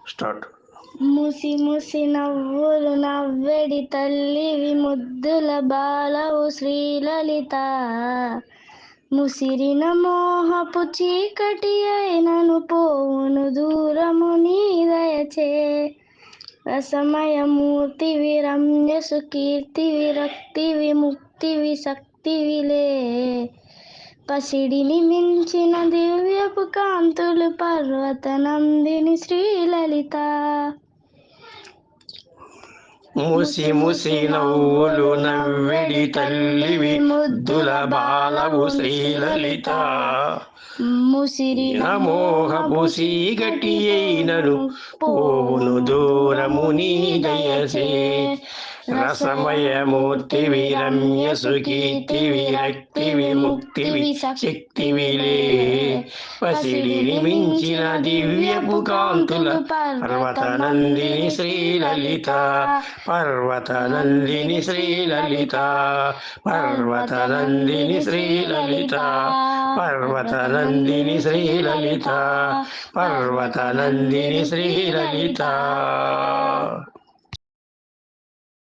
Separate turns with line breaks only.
Start.
ముసి ముసి నవ్వులు నవ్వెడి తల్లివి ముద్దుల బాలవు శ్రీలలిత. ముసిరిన మోహపు చీకటి అయినను పోవును దూరము నీ దయచే. రసమయమూర్తివి రమ్యసు కీర్తివి రక్తివి ముక్తివి శక్తివిలే. పసిడిని మించిన దివ్యపు కాంతులు పర్వత నందిని శ్రీలలిత.
ముసి ముసి నవ్వులు నవ్వెడి తల్లివి ముద్దుల బాలవు శ్రీలలిత.
ముసిరిన
మోహపు చీకటి అయినను పోవును దూరము నీ దయచే. రసమయమూర్తివి రమ్యసు కీర్తివి రక్తివి ముక్తివి శక్తివిలే. పసిడిని మించిన దివ్యపు కాంతుల పర్వత నందిని శ్రీలలిత. పర్వత నందిని శ్రీలలిత. పర్వత నందిని శ్రీలలిత. పర్వత నందిని శ్రీలలిత. పర్వత నందిని శ్రీలలిత.